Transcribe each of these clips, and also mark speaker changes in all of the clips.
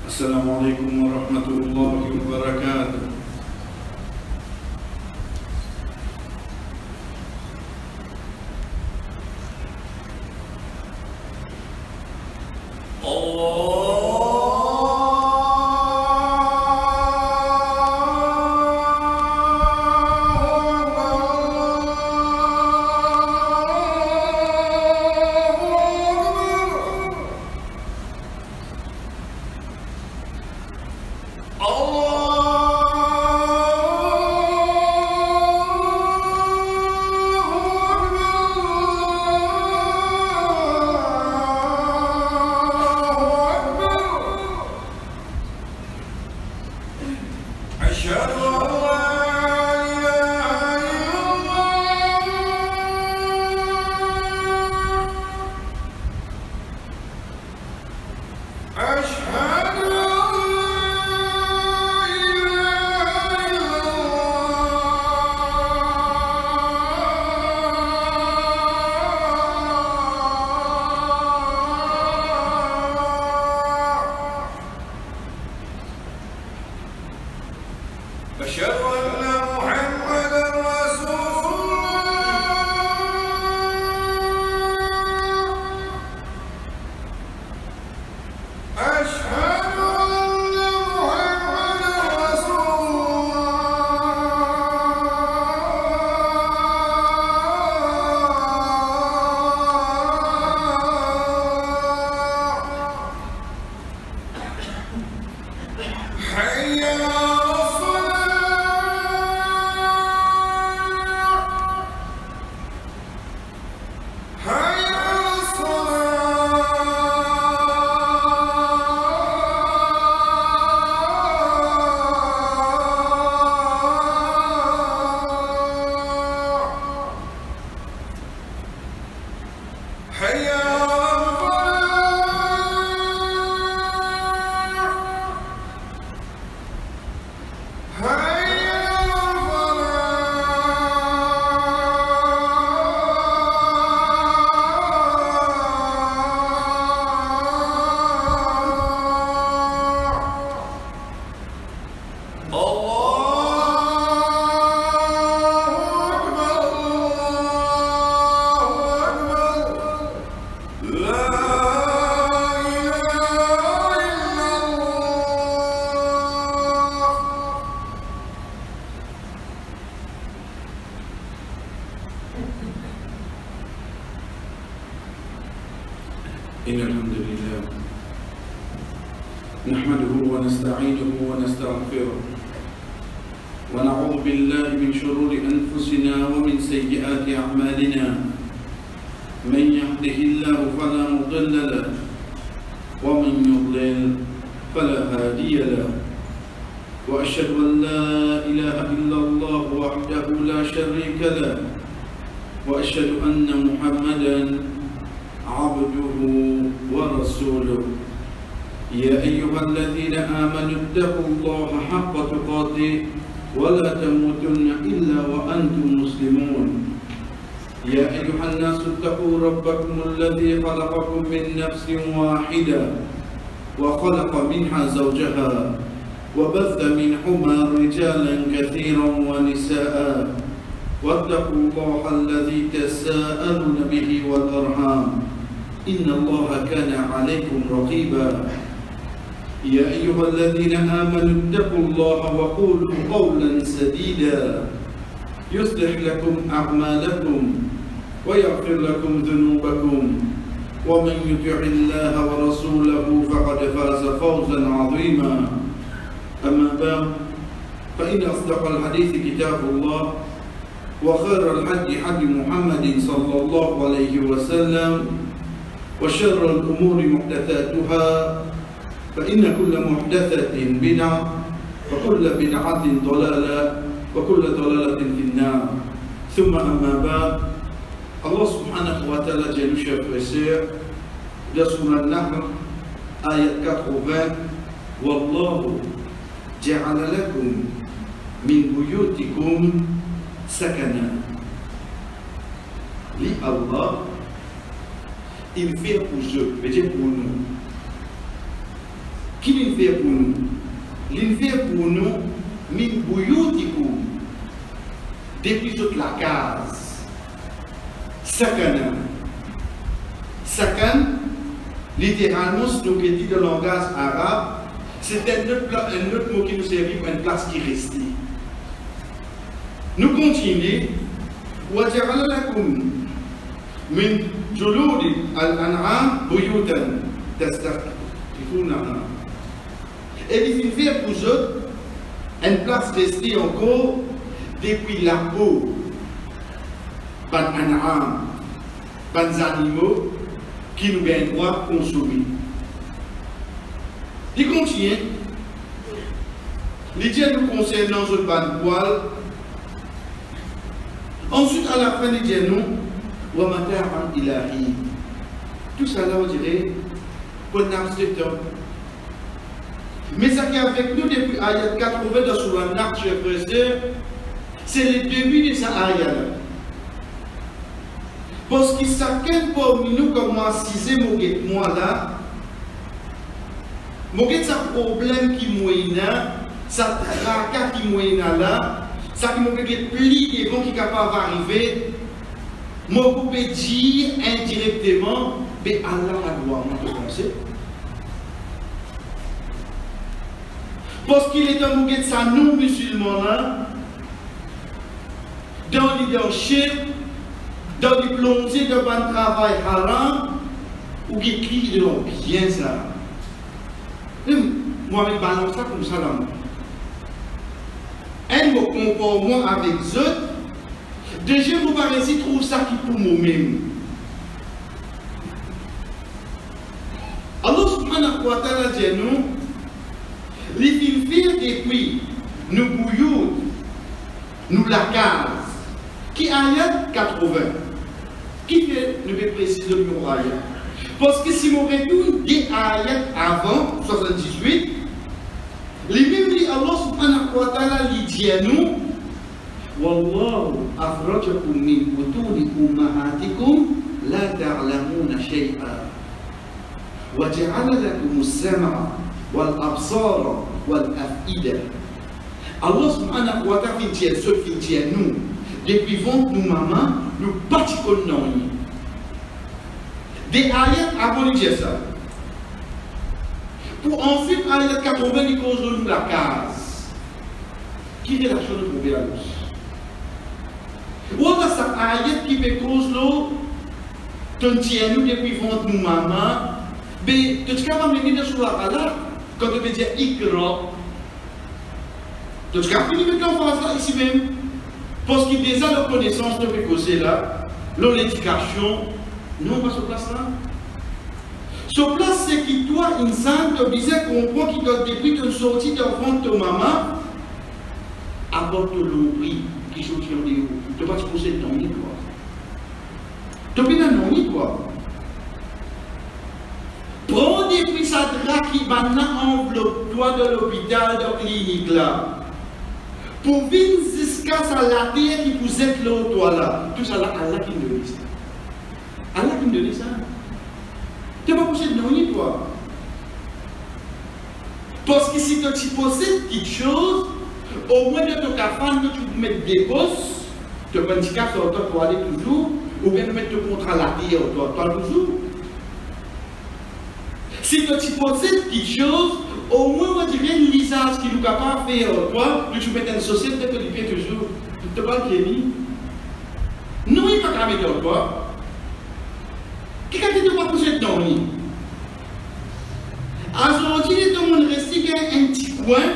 Speaker 1: السلام عليكم ورحمة الله وبركاته. إن الحمد لله نحمده ونستعينه ونستغفره ونعوذ بالله من شرور أنفسنا ومن سيئات أعمالنا. من يهده الله فلا مضل له ومن يضلل فلا هادي له، وأشهد أن لا إله إلا الله وحده لا شريك له، وأشهد أن محمدًا عبده ورسوله. يا أيها الذين آمنوا اتقوا الله حق تقاته ولا تموتن إلا وأنتم مسلمون. يا أيها الناس اتقوا ربكم الذي خلقكم من نفس واحدة وخلق منها زوجها وبث منهما رجالا كثيرا ونساء، واتقوا الله الذي تساءلون به والأرحام إن الله كان عليكم رقيبا. يا أيها الذين آمنوا اتقوا الله وقولوا قولا سديدا يصلح لكم أعمالكم ويغفر لكم ذنوبكم، ومن يطع الله ورسوله فقد فاز فوزا عظيما. أما بعد، فإن أصدق الحديث كتاب الله، وخير الهدي هدي محمد صلى الله عليه وسلم، وشر الأمور محدثاتها، فإن كل محدثة بدعة، وكل بدعة ضلالة، وكل ضلالة في النار. ثم أما بعد، Allah subhanahu wa ta'ala dit, chers frères et sœurs, de Surah An-Nahl, ayat 80, Wallahu ja'ala lakum min buyutikum sakana. Li Allah, il fait pour eux, veut dire pour nous,
Speaker 2: Qui vient faire pour nous? Il vient pour nous, min bouyoutikou, depuis toute la case. Sakana. Sakan, littéralement, si nous dit de langage arabe, c'est un autre mot qui nous sert pour une place qui reste. Nous continuons. وَجَعَلَ لَكُمْ مِنْ جُلُودِ الْأَنْعَامِ بُيُوتًا تَسْتَخِفُونَهَا. Et il fait pour eux une place restée encore depuis la peau, pas d'an'am, pas d'animaux qui nous gagnent droit consommer. Il continue. L'idée nous concernant ce ban de poil. Ensuite, à la fin, l'idée nous, il arrive. Tout ça là, on dirait, qu'on a ce temps. Mais ça qui est avec nous depuis ayat 80 dans sur un arc, chers frères et sœurs, c'est le début de cette ayat. Parce que chacun parmi nous, comme moi, si moi là, moi, ça problème qui moïna, ça tracas qui moïna là, ça qui m'a fait pli devant qui est capable d'arriver, moi, je peux dire indirectement, mais Allah a droit, moi, de penser. Parce qu'il est un bouquet de sa non-musulman là, dans le leadership, dans les plongées de bon travail haram, ou qui crie de l'homme, bien ça. Moi, je balance ça comme ça là. Un mot comportement avec eux, déjà, vous paraissez trouve ça qui pour moi-même. Alors, subhanahu wa ta'ala dit nous, les filles depuis nous bouillons, nous la case, qui ayat 80, qui fait, nous vais préciser le numéro ayat. Parce que si nous retournons des ayats avant, 78, les mêmes dit Allah subhanahu wa ta'ala lui dit à nous, Wallahu akhrajakum min butuni ummahatikum la ta'lamuna shay'a wa ja'ala lakum as-sam'a wal absara wal af'ida. Allah subhanahu wa ta'ala fait ce qu'il dit à nous depuis ventre nous maman nous participons non des ayats avant de dire ça pour ensuite ayat 80 il cause de nous la case qui est la chose de trouver la luz ou on a ça ayat qui fait cause l'eau ton tient nous depuis ventre nous maman mais tu es capable de venir sur la parole quand tu veux dire ikra tu es capable de venir en face là ici même parce qu'il y a déjà la connaissance de ce là l'éducation non pas sur place là sur place c'est que toi insan te disait comprend qu'il doit depuis une sortie d'enfant de maman apporte l'oubli qui joue sur les roues tu vas te poser ton lit quoi tu vas bien non lit quoi prends depuis sa drap qui maintenant enveloppe toi de l'hôpital de clinique là pour venir jusqu'à la terre qui vous êtes là toi là tout ça là Allah qui me dit ça Allah qui me dit ça tu vas pas poser de non toi parce que si tu possèdes quelque chose au moins de ton café tu peux mettre des bosses tu peux mettre un sur toi pour aller toujours ou bien mettre contre la terre toi toujours si tu possèdes quelque chose au moins on dirait une licence qui nous capable de faire toi tu mets une société de l'IP toujours tu te parles de non il ne faut pas mettre toi qui ne pas poser de nom aujourd'hui tout le monde reste un petit coin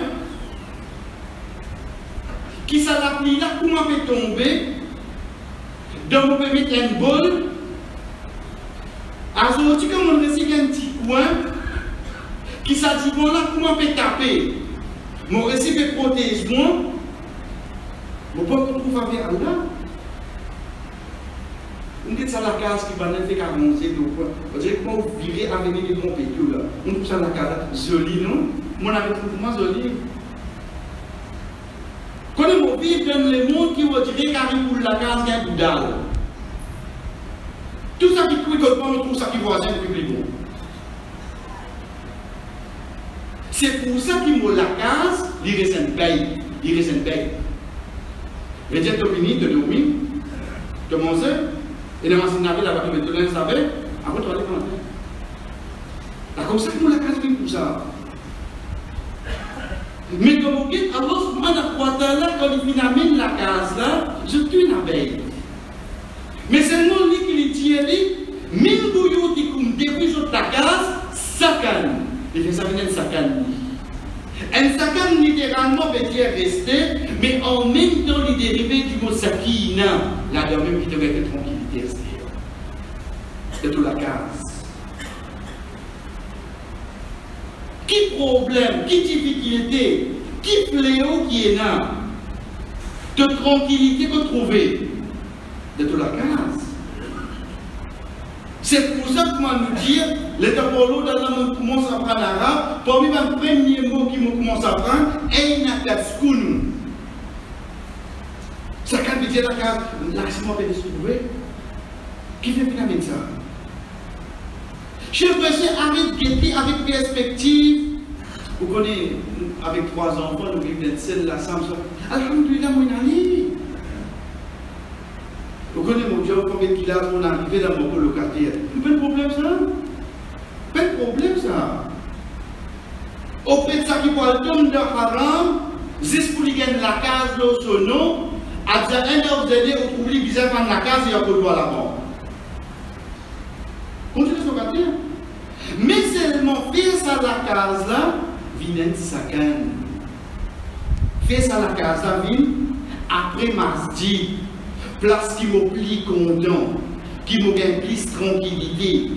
Speaker 2: qui s'adapte là comment fait tomber donc on peut mettre un bol aujourd'hui tout le monde reste un petit coin qui s'adapte là comment fait taper mon récit fait protéger moi mon peuple trouve à faire là on dit ça la case qui va nous faire avancer on dirait comment vous vivez à venir des compétitions là on trouve ça la case jolie non mon avec trouve jolie quand on vit dans le monde qui va dire qu'arrive pour la case qui est boudal tout ça qui coûte pas on trouve ça qui voisin publiquement C'est pour ça qu'il m'a la case, il reste un paye. Il reste un paye. Je dis, tu finis, tu dormis, tu manges, et le matin, tu vas te mettre le linge, après tu vas aller prendre. C'est comme ça que m'a la case vient pour ça. Mais comme vous dites, alors, quand il amène la case là, je tue une abeille. Mais c'est non lui qui lui dit, même bouillot qui comme depuis la case, sakane. Il fait ça venir un sakane. Un sakane littéralement veut dire rester, mais en même temps il est dérivé du mot sakina, là de même qui devait être tranquillité extérieure. C'est toute la case. Qui problème, qui difficulté, qui fléau qui est là, de tranquillité que trouver de toute la case. C'est pour ça que moi nous dire, les Apollo dans le monde commence à apprendre l'arabe, parmi les premiers mots qui commence à apprendre, Einatatskunu. Ça veut dire la case, laisse-moi bien se trouver. Qui fait finalement ça? Chef Monsieur arrête guetter avec perspective. Vous connaissez, avec 3 enfants, nous vivons dans celle la Samson. Alhamdulillah, mon ami. Vous connaissez mon Dieu, combien de kilos on est arrivé dans mon colocataire? Pas de problème ça? Pas de problème ça. Au fait de ça qui parle de haram, juste pour lui gagner la case, son nom, à dire un heure d'aide, on oublie bizarre dans la case et on peut voir la mort. Continuez ce quartier. Mais seulement faire ça la case là, vient sacan. Faire ça la case là, vient après mardi. Place qui me plie content, qui me gagne plus tranquillité,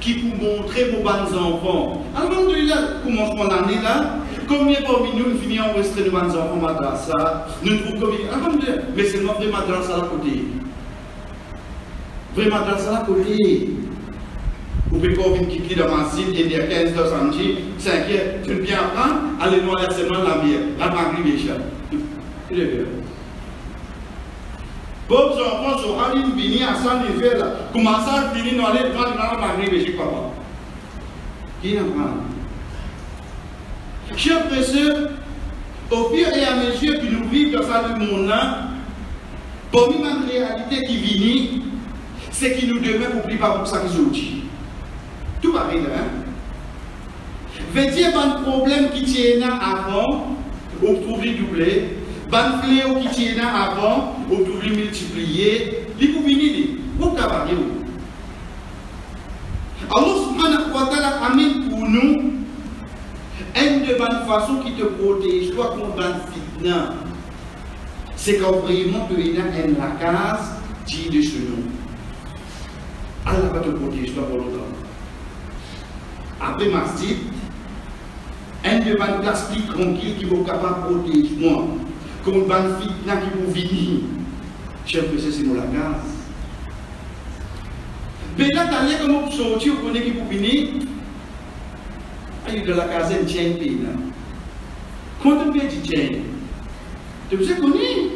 Speaker 2: qui pour montrer aux bons enfants. Alhamdulillah, commencement l'année là, combien parmi nous finissons enregistrer nos bons enfants madrasa, nous trouvons combien, alhamdulillah, mais c'est notre vrai madrasa à la côté. Vrai madrasa à la côté. Vous pouvez pas venir quitter dans ma site, il y a 15 heures samedi, 5 heures, tu veux bien apprendre, allez voir la semaine la bière, la maghrib et chat. Il est bien. Vos enfants sont allés venir à San Hiver là. Commencez à venir dans les droits de la Maghreb et je papa. Qui n'en prend? Chers frères, au fur et à mesure que nous vivons dans ce monde-là, pour nous, même réalité qui vient, c'est que nous devons n'oublier pas pour ça qu'ils ont dit. Tout va bien, hein? Veut dire un problème qui tient avant, on trouve les doublés. Ban fléau qui tient avant, on peut le multiplier, il faut venir, pour travailler. Alors, subhanahu wa ta'ala amène pour nous une de bonne façon qui te protège, toi contre le fitna. C'est quand vraiment tu es dans la case, dit de ce nom. Allah va te protéger, toi pour longtemps. Après masjid, une de bonne place plus tranquille qui va capable de protéger moi. Comme une bonne fitna qui vous venir. Chef, c'est mon la case. Mais là, tu as comme vous sortir, vous connaissez qui vous venir. Il de la case, un tien pays. Quand tu fais du tien, tu vous connais.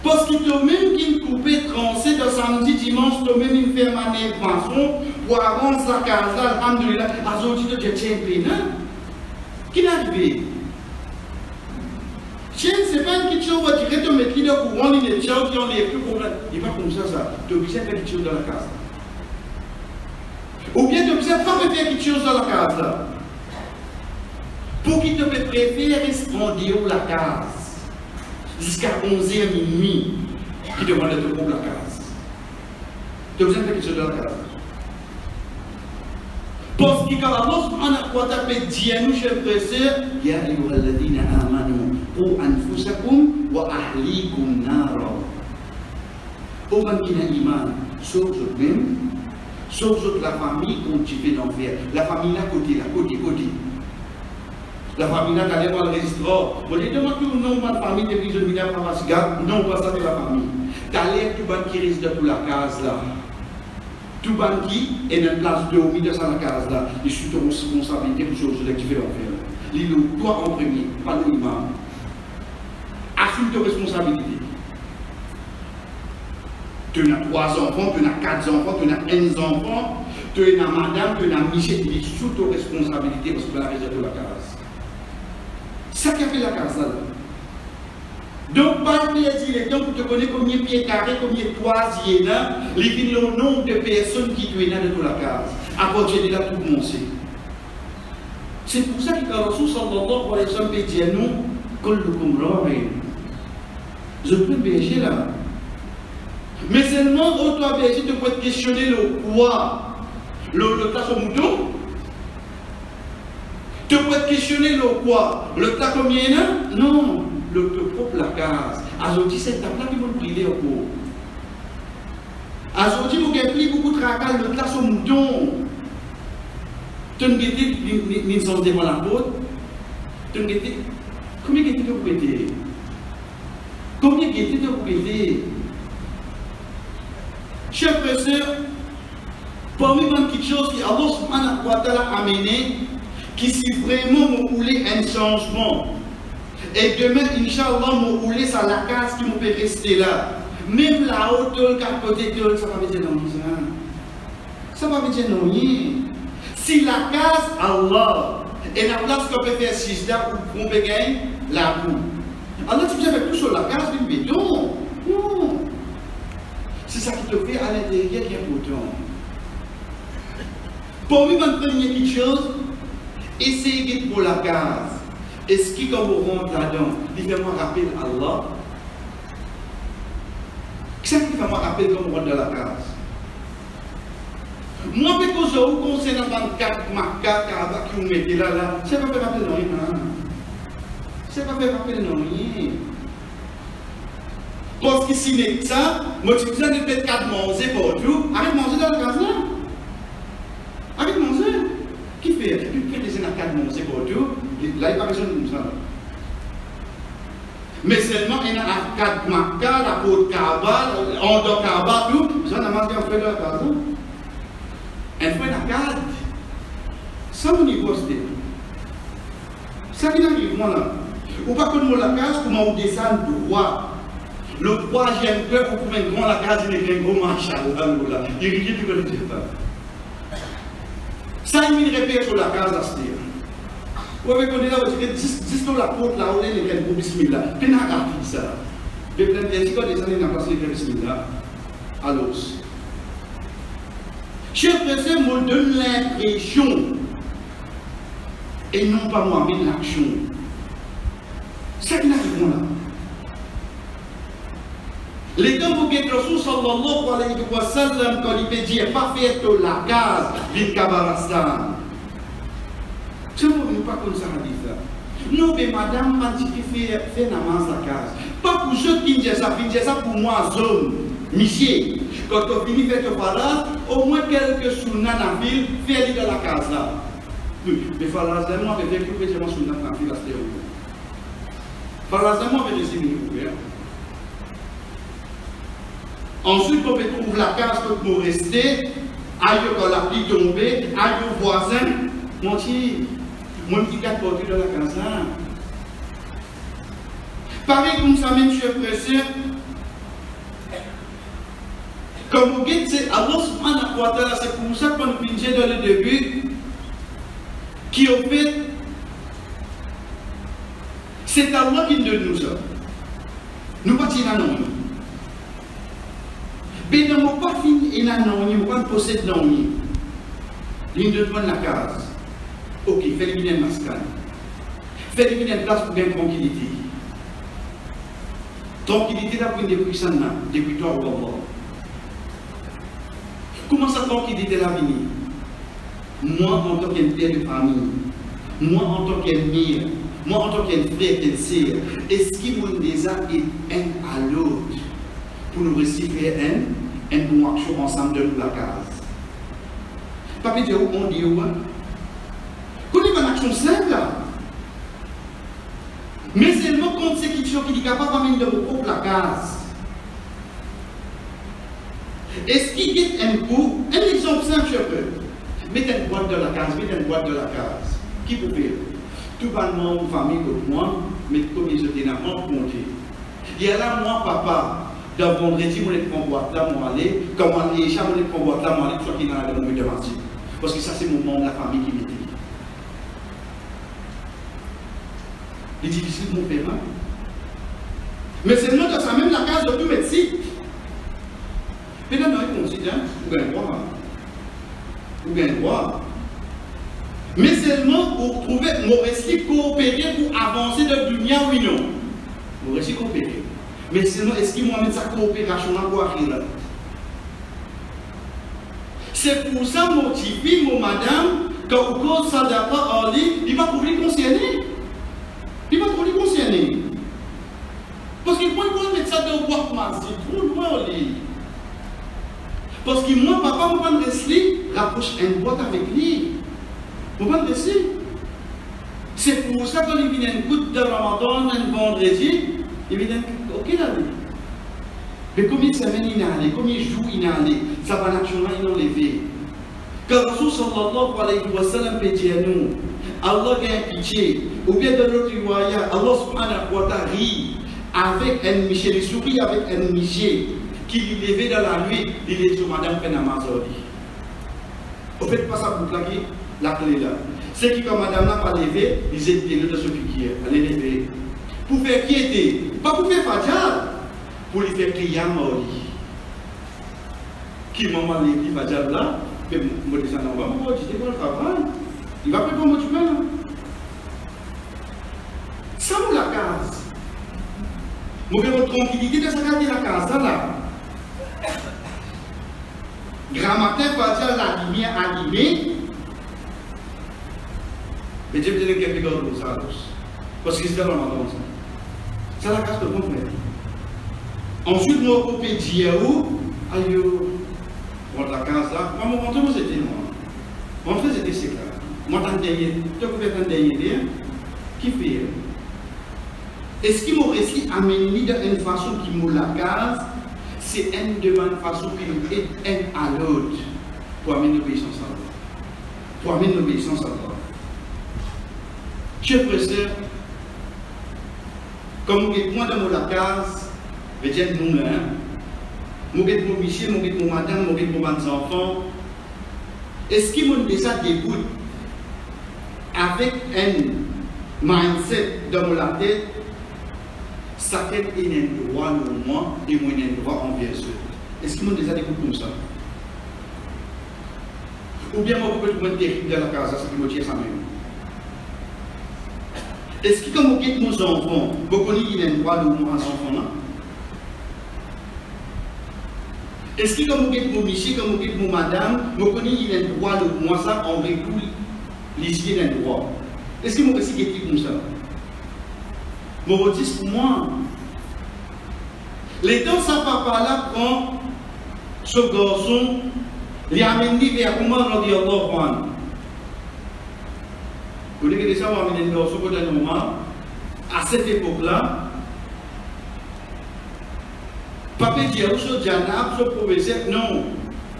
Speaker 2: Parce qu'il te même qui coupé, tranché de samedi, dimanche, tu même une ferme à maçon pour arranger la case là, alhamdulillah, à aujourd'hui de tien pays. Qui est arrivé? Tiens, ce n'est pas une question où tu te mets le courant, il est gens qui ont les plus problèmes. Il n'est pas comme ça. Tu es obligé de faire quelque chose dans la case. Ou bien tu es obligé de faire quelque chose dans la case. Pour qu'il te préfère rester la case. Jusqu'à 11h minuit, qui demande de te prendre la case. Tu es obligé de faire quelque chose dans la case. Parce que quand Allah subhanahu wa ta'ala dit à nous, chers frères, Ya ayyuhalladhina amanu, qu anfusakum wa ahlikum nara. Au moment qui n'a iman, sauve vous-même, sauve la famille qu'on tu fais d'enfer. La famille là, côté. La famille là, tu allais voir le restaurant. On dit, demande tout le nom de famille depuis que je viens par la cigare. Non, pas ça de la famille. Tu allais tout le monde qui risque de pour la case là. Tout le monde qui est dans une place de haut de la case là. Je suis ton responsabilité pour choses que tu fais d'enfer. Lilo, toi en premier, pas l'imam. Assume tes responsabilités. Tu as 3 enfants, tu as 4 enfants, tu as 1 enfant, tu es une madame, tu es une Michel, tu es sous ta responsabilité parce que tu as réservé la case. Ça qui a fait la case là. Donc, pas de dire les temps pour te connaître combien de pieds carrés, combien de toits il y a, le nombre de personnes qui sont dans toute la case. À partir de là, tout le monde sait. C'est pour ça que quand Rasul sallallahu alayhi wa sallam dit à nous, kullukum ra'in. Je peux berger là. Mais seulement, au toi berger, tu peux te questionner le quoi, le tas au mouton. Tu peux te questionner le quoi, le tas combien il y a? Non. Le propre la case. Aujourd'hui, c'est ta place qui va priver au cours. Aujourd'hui, vous avez beaucoup de travail, le classe au mouton. Tu ne guettez ni sans devant la côte. Tu ne guettez. Combien de guettez vous guettez? Combien de guettez vous guettez? Chers frères et sœurs, parmi les petites choses qui Allah subhanahu wa ta'ala a amené, qui si vraiment vous voulez un changement, et demain, Inch'Allah, vous voulez ça la case qui vous peut rester là. Même la hauteur, qu'à côté de ça va dire non. Ça va dire non. Si la case, Allah, et la place qu'on peut faire 6 là, où on peut gagner la boue. Allah, tu peux faire tout sur la case du béton. Non. C'est ça qui te fait à l'intérieur qui est important. Pour moi, une première petite chose, essayez pour la case. Est-ce que quand vous rentrez là-dedans, il fait moi rappeler Allah? Qu'est-ce qui fait moi rappeler quand vous rentrez dans la case? Moi, parce que je vous conseille dans 24 marquas que vous mettez là, c'est pas fait rappeler non rien. C'est pas fait rappeler non rien. Parce que si c'est ça, moi je vous ai peut-être 4 manger pour vous. Arrête de manger dans la case là. Arrête de manger. Qui fait? Tu fais des 4 manger pour vous. Là, il n'y a pas besoin de ça. Mais seulement, il y a un 4 marquas, la côte Kaaba, en dehors Kaaba, tout. Vous en avez mangé en fait de la case. Un fait la case. Ça, vous n'y postez. Ça qui arrive, moi là. Ou pas que nous la case, comment on descend droit. Le troisième peuple, vous pouvez prendre la case, il est un gros machin. Il rit du côté de ça. Ça, il répète sur la case à ce dire. Vous avez connu là, vous avez dit sur la porte là, où il y a un gros bismillah. Puis, on a gardé ça. Les pleins de des années, on a passé le bismillah à l'os. Chers frères, me donne l'impression, et non pas moi, mais l'action. C'est qui n'arrive là. Les temps où le Rasul sallallahu alayhi wa sallam, quand il dit, pas fait la case, d'une kabarastan. Je ne veux pas comme ça dire ça. Non, mais madame, quand tu fais namaz la case, pas pour ceux qui disent ça pour moi, zone, monsieur. Quand tu finis de faire ton palace, au moins quelques sunnah dans la ville, fais-les dans la case là. Mais palace là, moi, je vais faire plus de sunnah dans la ville, là, c'est où. Palace là, moi, je vais essayer de ouvrir. Ensuite, on peut trouver la case que vous restez, aïe, quand la pluie tombe, aïe, au voisin, mon petit. Moi, je dis 4 portes dans la case là. Pareil comme ça, même, chers frères et sœurs, comme vous dites, c'est Allah subhanahu wa ta'ala, c'est pour ça qu'on finit dans le début, qui au fait, c'est Allah qui donne nous ça. Nous pas dire non. Mais nous ne pas fini et non, nous ne pas posséder non. Nous devons la case. Ok, fais éliminer le masque. Fais éliminer la place pour gagner tranquillité. Tranquillité là pour depuis ça, depuis toi ou Allah. Comment ça tranquillité là venir? Moi en tant qu'un père de famille, moi en tant qu'un mère, moi en tant qu'un frère, qu'un sœur, est-ce qu'il nous déjà un à l'autre pour nous réussir un bon action ensemble de la case? Pas dire où on dit où? Connaissez une action simple là. Mais seulement quand c'est quelque chose qui est capable d'amener de vos propres la case. Est-ce qu'il y a un coup? Un exemple simple, je peux. Mettez une boîte de la case, mettez une boîte de la case. Qui peut faire? Tout le monde, une famille comme moi, mais comme ils étaient là, on compte. Il y a là, moi, papa, dans vendredi, on est en boîte là, on aller, comme on est, on est en boîte là, on aller, soit qu'il y en a dans le milieu de Parce que ça, c'est mon membre de la famille qui m'était. Il est difficile pour mon père. Mais seulement dans sa même la case de tout médecin. Mais là, il considère, ou bien droit. Ou bien droit. Mais seulement pour trouver, mon récit coopérer pour avancer de l'union, oui, non. Mon récit coopérer. Mais seulement, est-ce qu'il m'a mis sa coopération là pour arriver là? C'est pour ça, mon petit fils, mon madame, quand vous cause ça d'abord en ligne, il va pouvoir les concerner. Il va pouvoir les concerner. Parce que moi, je mettre ça dans le bois, c'est trop loin en ligne. Parce que moi, papa, je vais rester, rapproche un boîte avec lui. Je vais rester. C'est pour ça que quand il vient un coup de Ramadan, un vendredi, il vient ok là. Mais combien de semaines il est allé, combien de jours il est allé, ça va naturellement il enlever. Quand Rasul sallallahu alayhi wa sallam peut dire à nous, Allah a pitié, ou bien dans l'autre riwaya, Allah subhanahu wa ta'ala rit avec un Michel, il sourit avec un Michel qui lui levait dans la nuit, il est sur Madame Penamazori. Au fait, pas ça pour plaquer la clé là. C'est que quand Madame n'a pas levé, ils étaient là dans ce piquier, elle est levée. Pour faire piété, pas pour faire fajal, pour lui faire qiyam au lit. Qui maman les fajal là, mais moi je dis non, maman, je dis pas le travail. Il va faire comment tu veux là. Ça ou la case. Moi je veux tranquillité de sa case la case là. Grand matin, fajal la lumière allumée. Mais je vais te dire quelque chose pour ça. Parce que c'est dans Ramadan ça. C'est la case de mon frère. Ensuite, moi, pour pédir où, aïe, pour la case là, moi, mon frère, c'était moi. Mon frère, c'était ce là. Moi, t'en derrière, tu peux faire un derrière, qui fait? Est-ce qu'il m'a réussi à mener d'une façon qui m'a la case? C'est une demande façon qui nous aide un à l'autre pour amener l'obéissance à l'autre. Pour amener l'obéissance à l'autre. Chers frères et sœurs, comme moi dans la case, je vais dire nous, mon monsieur, mon madame, mon enfant, est-ce qu'ils m'ont déjà dégoûté avec un mindset dans la tête, ça fait un droit au moi et moi un droit envers eux? Est-ce qu'ils m'ont déjà dégoûté comme ça? Ou bien moi, je peux être terrible dans la case, c'est qui me tient ça même. Est-ce que quand vous quittez mon enfant, vous connaissez qu'il y a un droit de moi à son enfant là? Est-ce que quand vous quittez mon monsieur, quand vous quittez mon madame, vous connaissez qu'il y a un droit de moi ça en tout l'issue d'un droit? Est-ce que vous connaissez qu'il y a comme ça? Mon retis pour moi. Les temps, ça papa là prend ce garçon, il amène vers Omar radiyallahu anhu. Vous voulez que les gens vont amener dans ce côté de Omar, à cette époque-là, Papa dit à ce Janab, ce professeur, non,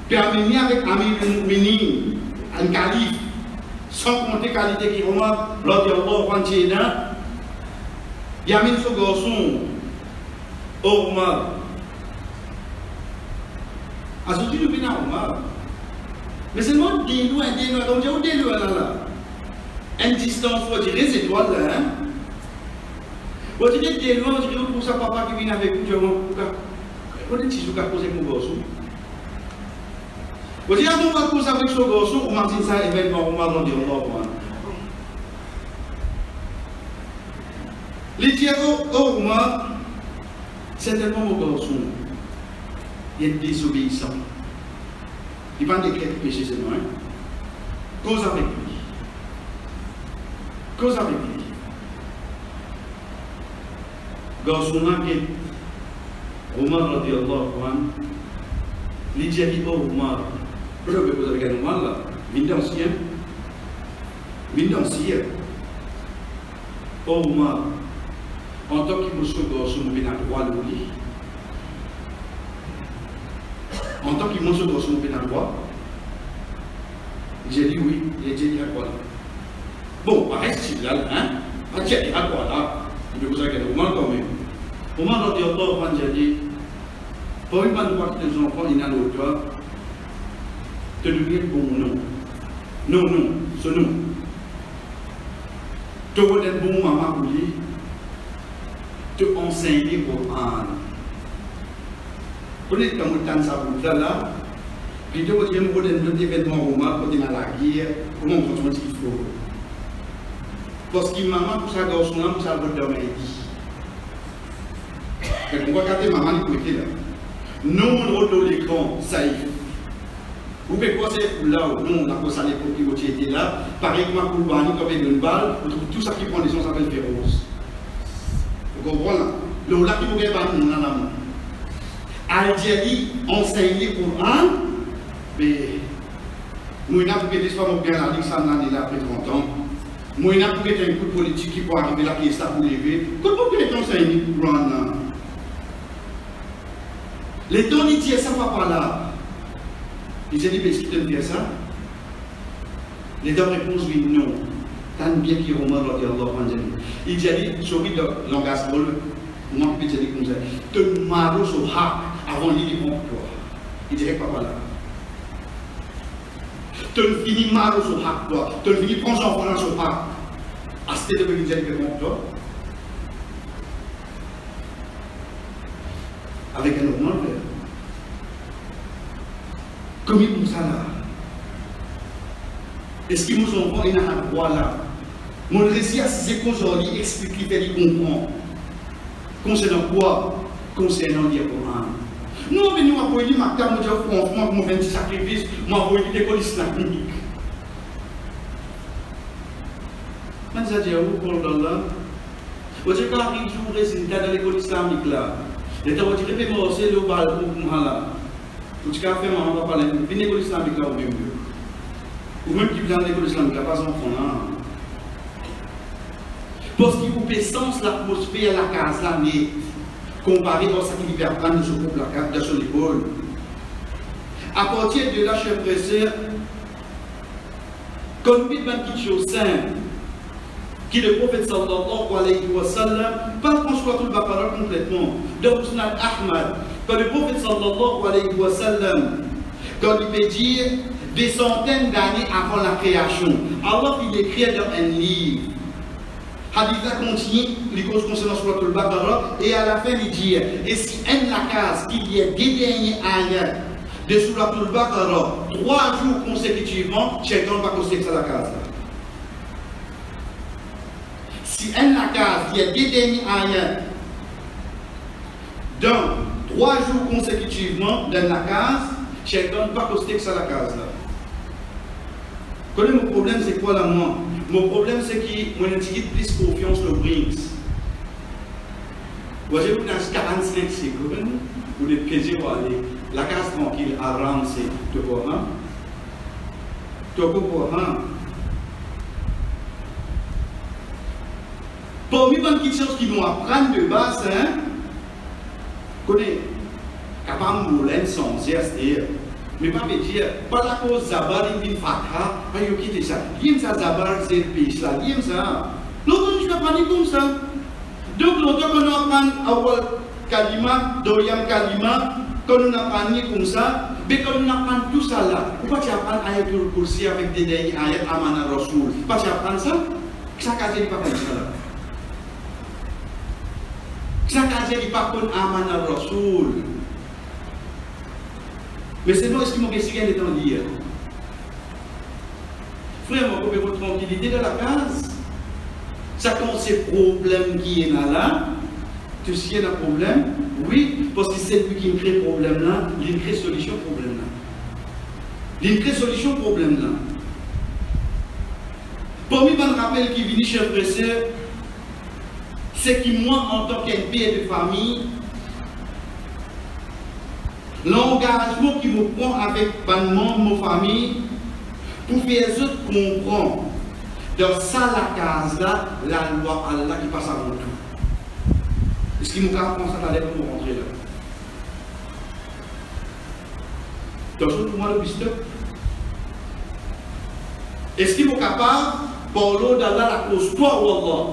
Speaker 2: puis amener avec Amir Mini, un calife, sans compter qualité qui Omar, radiyallahu anhu, il amène ce garçon, Omar. À ce que nous venons à Omar. Mais c'est moi qui loin, donc j'ai loin là. Une distance, on dirait, c'est toi là. On dirait que loin, on dirait pour ça, papa qui vient avec vous, on dit que tu as posé mon garçon. On dirait que on va poser avec ce garçon, on m'a dit ça, événement, on m'a dit, on va voir. Les dialogues, oh, moi, c'est tellement mon garçon. Il est désobéissant. Il va décréter péché, c'est moi. Cause avec lui. Cause avec lui. Garçon qui Omar radiyallahu anhu, il dit oh Omar, je vais vous dire Omar là, vindancier. Oh Omar, en tant que monsieur garçon, je vais droit le lit. En tant que monsieur garçon, je vais droit. J'ai dit oui, et j'ai dit à quoi là. Bon, reste là, hein? J'ai dit à quoi là? Je vais vous dire Omar quand même. Omar radiyallahu anhu a dit, pour une bonne partie des enfants, il y a le droit de devenir bon nom. Non, non, ce non. Tu vois un bon maman pour lui, te enseigner pour un. Vous connaissez quand vous ça pour là, puis tu vois, il y a un événement romain, quand il y a la guerre, comment on comprend ce qu'il faut. Parce que maman, pour sa garçon-là, pour sa bonne dormir. Et on va regarder maman qui est là. Non, on retourne l'écran, ça y est. Vous pouvez penser pour là où nous, on a posé à l'époque qui était là, pareil comme un coup de bani, comme une balle, tout ça qui prend des sons s'appelle féroce. Vous comprenez là? Le là qui vous gagne pas, nous, on a la main. Algérie, enseigner pour un, mais nous, on a pour que l'histoire nous gagne la Ligue, ça en est là après 30 ans. Moi, on a pour que un coup de politique qui peut arriver là, qui est ça pour lever. Comment vous pouvez enseigner pour un? Les temps, ils disent ça, papa là. Il s'est dit, mais est-ce que tu aimes bien ça? Les deux réponses, oui, non. Tant bien qu'il y a un moment, il dit, sur le langage, moi, je peux dire comme ça, te marre au hack avant l'île du bon toi. Il dirait, papa là. Te finis marre au hack toi. Te finis prendre son France au hack. À ce que tu veux dire que bon toi. Avec un normal père. Comme ils font ça là. Est-ce qu'ils nous ont pas un droit là? Mon récit à ces aujourd'hui explique qu'il comprend. Concernant quoi? Concernant le Coran. Nous venons à Poélie, ma carte, franchement, mon 20 sacrifices, moi, vous l'école islamique. Je vais dire, où pour là? Vous avez arrivé au résultat de l'école islamique là. Et tu vas dire, mais moi, c'est le bal pour moi là. Tu as fait, on va parler de l'école islamique là, ou même mieux. Ou même qui vient de l'école islamique là, pas enfant là. Parce qu'il faut faire sens l'atmosphère, la case, la nette, comparé à ce qu'il va apprendre sur la carte de son école. À partir de là, chers frères et sœurs, comme une petite chose simple, qui le prophète sallallahu alayhi wa sallam, pas qu'on soit tout le baqara complètement, dans Musnad Ahmad, quand le prophète sallallahu alayhi wa sallam, quand il peut dire des centaines d'années avant la création, Allah il écrit dans un livre. Haditha continue, les causes concernant sur le Baqara, et à la fin il dit, et si un la case qu'il y a des derniers ayats de Surat al-Baqarah 3 jours consécutivement, Shaitan va considérer la case. Si un la case, il y a des derniers ayats dans 3 jours consécutivement dans la case, Shaitan va considérer la case. Connais mon problème, c'est quoi là, moi? Mon problème, c'est que mon étiquette plus confiance le brings. Vous voyez, vous avez 45 secondes, vous êtes plaisir pour aller. La case tranquille, à rentrer. Tu comprends? Tu comprends? Parmi les petites choses qui vont apprendre de base, hein, connais, capable de mouler sans dire. Mais pas me dire, pas la cause Zabar, il vient fatha, pas y quitter ça. Il ça Zabar, c'est le pays, ça. Il ça. L'autre, je ne peux pas dire comme ça. Donc, l'autre, quand on apprend Awal Kalima, Doyam Kalima, quand on apprend comme ça, mais quand on apprend tout ça là, pourquoi tu apprends Ayatul Kursi avec des derniers ayats Amana Rasoul? Pourquoi tu apprends ça? Ça casse pas comme ça là. Ça casse pas comme Amana Rasoul. Mais c'est moi, est-ce que mon question est en dire? Frère, moi, pour votre tranquillité dans la case, ça quand c'est problème qui est là, tu sais, il y a un problème, oui, parce que c'est lui qui me crée problème là, il crée solution problème là. Il crée solution problème là. Parmi les rappels qui viennent, chers frères et sœurs, c'est que moi, en tant qu'un père de famille, l'engagement qui me prend avec un membre de ma famille pour faire les autres comprendre dans ça la case là, la loi Allah qui passe avant tout. Est-ce qu'il nous apprend ça d'aller pour rentrer là? Donc, pour moi, le pisteur. Est-ce qu'il est capable, pour l'eau d'Allah, la cause toi ou Allah,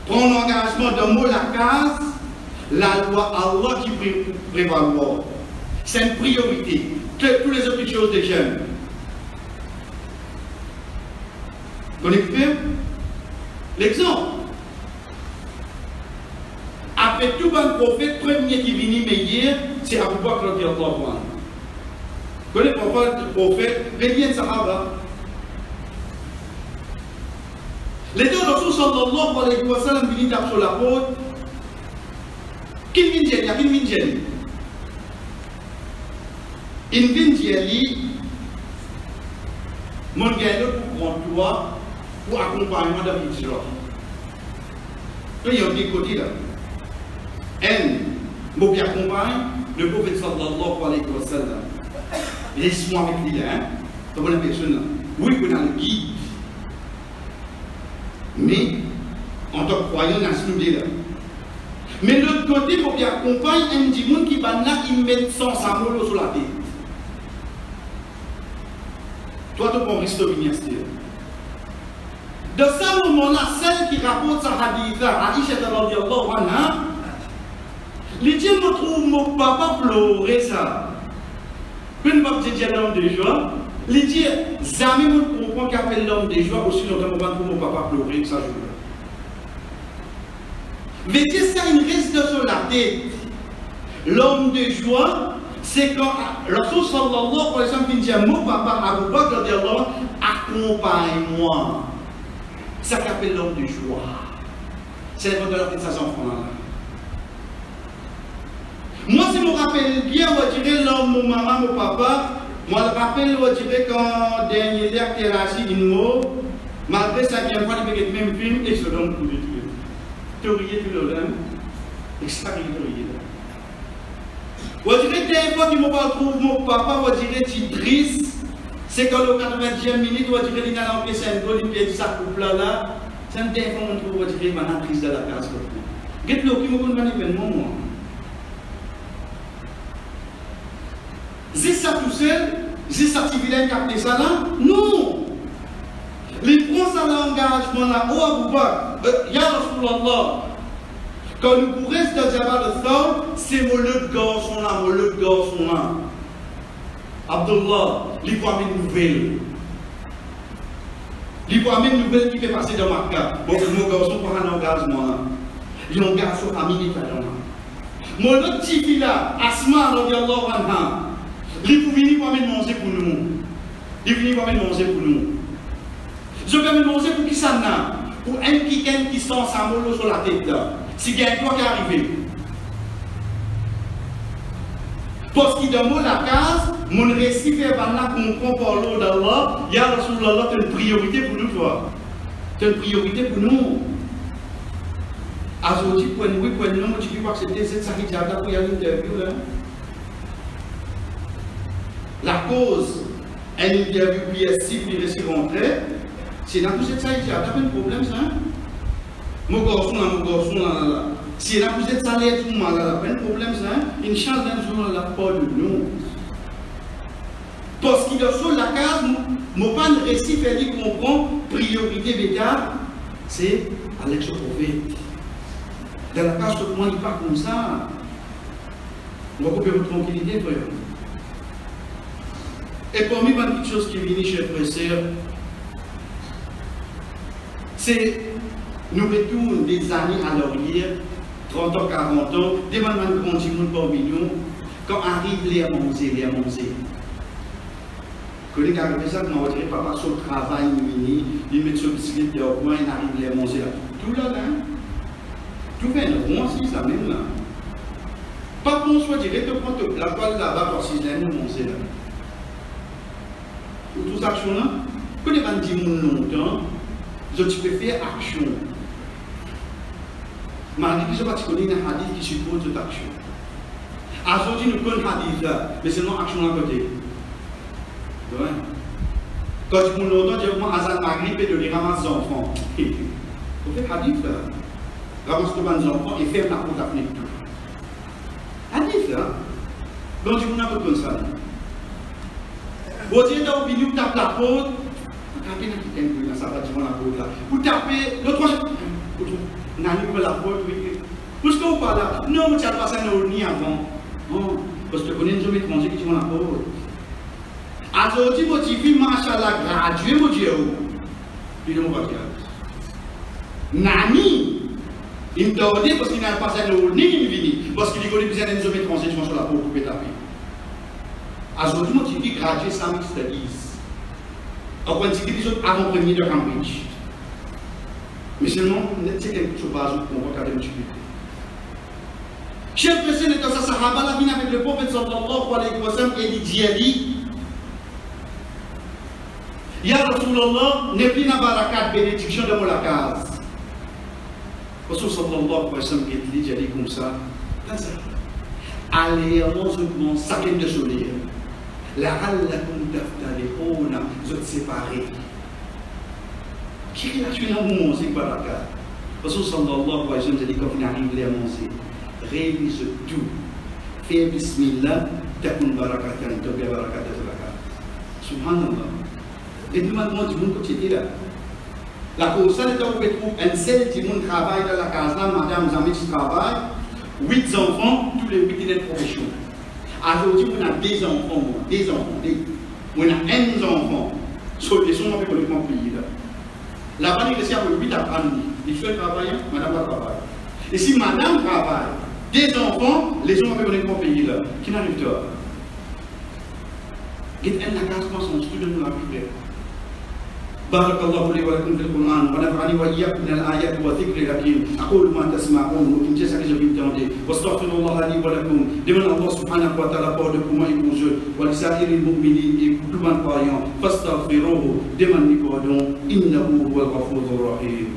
Speaker 2: prendre l'engagement de moi la case? La loi Allah qui prévaloir. C'est une priorité. Que toutes les autres choses de j'aime. Connectez l'exemple. Après tout bon prophète, premier qui vient meilleur, c'est Abu Bakr radiyallahu anhu. Connaissez le prophète, venez de Sahaba. Les deux Rasul sallallahu alayhi wa sallam viennent sur la porte. Qui vient dire, qui vient dire? Il vient dire, mon gars, pour prendre toi, pour accompagnement de l'Hijra. Il y a des côtés là. Un, je accompagne le prophète sallallahu alayhi wa sallam. Laisse-moi avec lui, hein. Comme la personne là. Oui, on a le guide. Mais, en tant que croyant, on a ce là. Mais l'autre côté, pour qu'il accompagne un petit monde qui va là, il met son samolo sur la tête. Toi, tu prends risque de venir. De ce moment-là, celle qui rapporte sa hadith, Aïcha radiyallahu anha, les dieux me trouvent mon papa pleurer ça. Quand je vais dire l'homme de joie, les dieux, jamais me comprend qu'appelle l'homme de joie aussi longtemps que mon papa pleurer ça joue. Mais dire ça, il reste sur la tête. L'homme de joie, c'est quand Rasul sallallahu alayhi wa sallam dit mon papa Abu Bakr radiyallahu anhu, accompagne-moi. Ça qu'appelle l'homme de joie. C'est le de sa enfant. Moi, si je me rappelle bien, je dirais l'homme, mon maman, mon papa, moi, je rappelle, je dirais quand dernier l'air qui est rassis une mot, malgré ça, bien fois, il y a le même film et je le donne pour le tuer. Tu riais, tu le donnes, et ça arrive de rire. Je dirais que des fois, tu me retrouves mon papa, je dirais, tu triste. C'est quand le 90e minute, on dirait qu'il y a un peu de goal, il y a ça couple là. C'est un téléphone, on dirait qu'il y a une prise de la case. Qu'est-ce que vous avez fait événement, moi? C'est ça tout seul? C'est ça qui vient capter ça là? Non! Les prend ça l'engagement là, oh Abu Bakr, Ya Rasulallah. Quand nous pourrons se dire de ça, c'est mon le garçon là, mon le garçon là. Abdullah, il faut amener une nouvelle. Il faut amener une nouvelle qui fait passer dans ma carte. Bon, mon garçon prend un engagement là. Il y a un garçon ami qui fait là. Mon autre petit fille là, Asma, radiyallahu anha, il faut venir pour amener manger pour nous. Il faut venir pour amener manger pour nous. Je vais amener manger pour qui ça n'a? Pour un qui sent sa molo sur la tête là. Si il y a un quoi qui est arrivé. Parce qu'il demande la case, mon récit fait là qu'on comprend par l'eau d'Allah, il y a Rasulallah, c'est une priorité pour nous, toi. C'est une priorité pour nous. Aujourd'hui, pour nous, tu peux pas accepter cette sahidjab là pour y aller interview là. La cause, un interview qui est si puis récit rentré, c'est dans tout cette sahidjab, t'as pas de problème ça? Mon garçon là. Si vous êtes salé tout mal, pas de problème ça. Inch'Allah, nous la pas de nous. Parce qu'il y a sur la case, mon pas de récit fait qu'on comprend, priorité bêta, c'est avec ce prophète. Dans la case, tout le monde n'est pas comme ça. On va couper votre tranquillité, frère. Et parmi les petites choses qui viennent chez frère et sœurs, c'est nous retournons des années à l'arrière. 30 ans, 40 ans, des mamans qui continuent parmi nous, quand arrive les manger. Quand les gars ça, on va dire, papa, sur le travail, il met sur le bicyclette de coin, il arrive les manger. Tout là, tout fait un rond, si ça même là. Pas qu'on soit direct, prends la toile là-bas, parce qu'ils aiment manger là. Pour toute action là, quand les gens disent longtemps, tu peux faire action. Malgré que je ne sais pas si un hadith qui suppose cette action. Aujourd'hui, nous connaissons un hadith là, mais c'est non action à côté. Quand tu me l'entends, tu dis moi, Azan Maghrib et de les ramasser les enfants. Vous faites hadith là. Ramasse les enfants et ferme la porte à fenêtre. Hadith là. Quand tu me l'entends comme ça. Vous dites dans le vidéo, tu tapes la porte. Tapez la ça va dire la porte là. Vous tapez, l'autre fois, Nani pour la porte, oui. Puisque vous parlez là, non, mais tu as passé un ni avant. Non, parce que vous n'avez jamais mangé qui sont la porte. Aujourd'hui, votre fille, machallah, gradué, mon Dieu. Puis il va dire. Nani, il me demandait parce qu'il n'a pas passé le nez, il vient. Parce qu'il connaît besoin d'une zone étrangère, je suis là pour couper taper. Aujourd'hui, je dis graduate Islamic Studies. On va dire que les autres avant-premiers de Cambridge. Mais seulement, c'est quelque chose base qu'on va regarder multiplier. Chef président de sa Sahaba, la vie avec le prophète sallallahu alayhi wa sallam et dit Ali. Ya Rasulallah, n'est plus dans barakat bénédiction de mon case. Rasul sallallahu alayhi wa sallam qui dit Ali comme ça. Allez, allons-nous saquer de soleil. La'allakum taftariquna, vous êtes séparés. Qui est là, tu es dans mon manger barakat. Rasul sallallahu alayhi wa sallam dit quand il arrive à manger. Révise tout. Fais bismillah, takun barakatan, tobe barakatan zakat. Subhanallah. Et tout le monde du monde qui était là. La cause, c'est que vous trouvez un seul qui travaille dans la case là, madame Zamit qui travaille, 8 enfants, tous les 8 élèves professionnels. Aujourd'hui, on a 2 enfants, on a 1 enfant. Sur les sons, on peut complètement payer là. Là-bas, il y a 8 à prendre. Il faut travailler, madame va travailler. Et si madame travaille, 2 enfants, les gens vont venir pour payer là. Qui n'arrive pas? Il y a un case pour son student de la Bible. بارك الله لي ولكم في القرآن ونفعني وإياكم من الآيات والذكر الحكيم أقول ما تسمعون وإن جزاك الله واستغفر الله لي ولكم لمن الله سبحانه وتعالى pour de pour moi et pour eux ولسائر المؤمنين et pour tout le monde croyant فاستغفروه demandez pardon إنه هو الغفور الرحيم.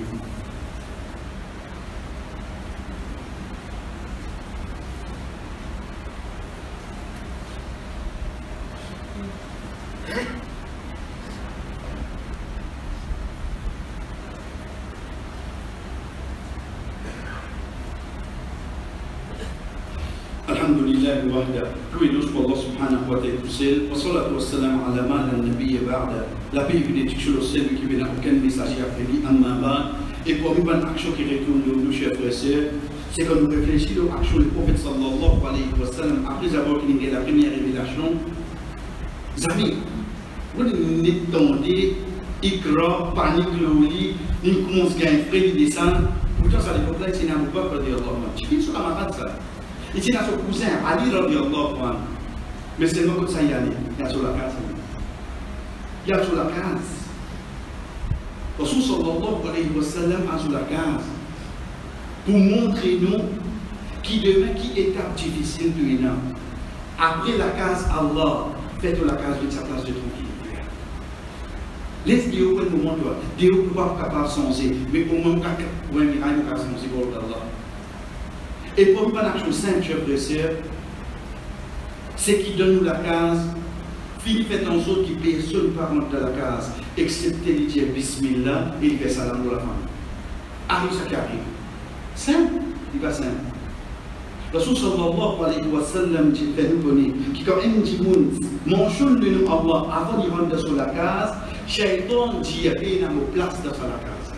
Speaker 2: الحمد لله وحده loué pour Allah subhanahu wa ta'ala seul wa salatu wa salam ala man la nabiy ba'da la paix bénédiction au celui qui vient aucun message après lui amma ba et pour une bonne action qui retourne nos chers frères et sœurs c'est quand nous réfléchissons aux actions du prophète sallallahu alayhi wa sallam après avoir qu'il la première révélation amis vous n'étendez ikra panique le lit ni commence à gagner frère qui descend pourtant ça l'époque là c'est n'importe quoi pour dire Allah tu finis sur la marade ça. Il tient à son cousin, Ali radiallahu anhu. Mais c'est non que ça y aller. Il y a sur la case. Il y a sur la case. Rasul sallallahu alayhi wa sallam a sur la case. Pour montrer nous qui demain, qui étape difficile de l'INA. Après la case Allah, faites la case de sa place de tranquillité. Laisse Dieu au moment de Dieu ne peut pas capable de changer. Mais au moment où il y a une case de changer pour Allah. Et pour une action simple, chers frères et sœurs, c'est qui donne nous la case, Philippe est un autre qui personne ne rentre dans la case, excepté les dire Bismillah et il fait salam pour la famille. Arrive ça qui arrive. Simple, il va simple. Rasul sallallahu alayhi wa sallam dit fait nous connaître, qui quand un dit mentionne de nous Allah avant de rentrer sur la case, Shaitan dit il y a une place dans la case.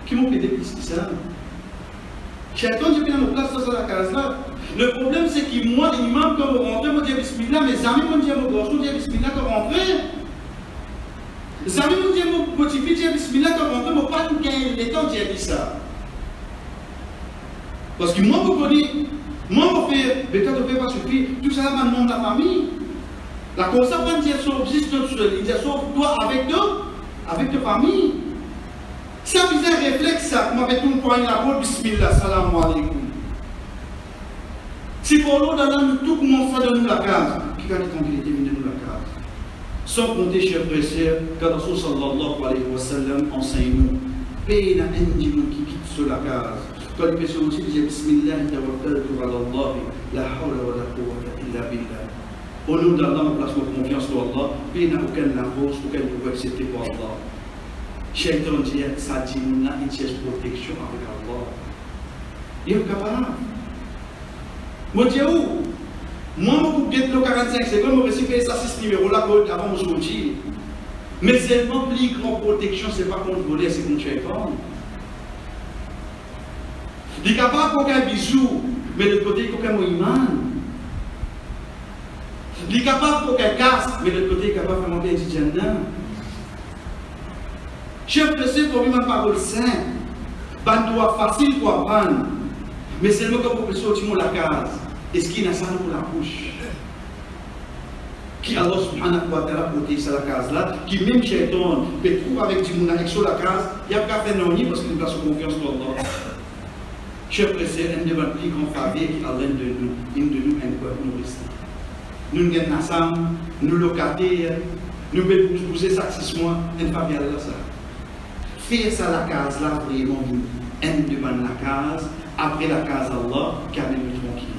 Speaker 2: Qui m'ont fait des pistes ça? Shaitan dit qu'il y a une place dans la case là. Le problème c'est que moi, l'imam, quand vous rentrez, vous dites Bismillah, mes amis vont dire mon gorge, vous dites Bismillah quand vous rentrez. Les amis vont dire mon petit fils, dire Bismillah quand vous rentrez, mais pas tout les temps dire ça. Parce que moi, vous connaissez, moi, vous faites, mais quand vous ne faites pas suffire, tout ça va demander la famille. La conséquence, c'est dire sauve tout seul, il dit sauve toi avec ta famille. Ça vous un réflexe, ça, comme avec tout le point la porte, Bismillah, salam alaikum. Si pour l'autre, nous tout commence à donner la case, qui va être tranquillité, de nous la case. Sans compter, chers frères et sœurs, quand Rasul sallallahu alayhi wa sallam enseigne nous, paye un individu qui quitte sur la case. Quand les personnes aussi disent Bismillah, tawakkaltu ala Allah, la hawla wa la quwwata illa billah. Au nom d'Allah, on place notre confiance sur Allah, paye n'a aucune force, aucun pouvoir accepter pour Allah. Shaitan dit, ça dit, nous avons une protection avec Allah. Il est capable. Moi, je dis où? Moi, je vais le 45 secondes, je vais faire ça, ce numéro-là avant de sortir. Mais seulement plus grande protection, ce n'est pas contre voler, c'est contre Shaitan. Il est capable de faire un bisou, mais de l'autre côté, il y a un iman. Il est capable de faire un casque, mais de l'autre côté, il est capable de faire monter un petit jardin. Chef de ce pour une parole simple, ban doit facile pour apprendre, mais seulement quand vous sortir de la case, est-ce qu'il y a ça pour la bouche? Qui Allah subhanahu wa ta'ala protège la case là, qui même Shaitan peut trouver avec du monde sur la case, il n'y a pas fait non parce qu'il n'a pas confiance en Allah. Chef de ce, un des plus grands faveurs qui Allah de nous un peu nous reste. Nous gagnons ensemble, nous locataires, nous pouvons pousser ça 6 mois, un faveur là ça. Faire ça la case là, vraiment, un demande la case, après la case Allah, car nous tranquillité.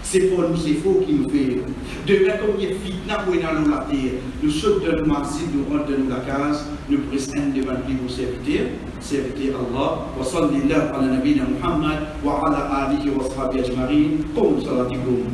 Speaker 2: C'est pour nous, c'est faux qui nous fait. Demain, comme il y a fitna pour dans la terre, nous sommes dans le masjid, nous rentrons dans la case, nous prestons devant lui pour servir Allah. Wa sallallahu ala nabina Muhammad wa ala alihi wa sahbihi ajma'in. Qum salatikum.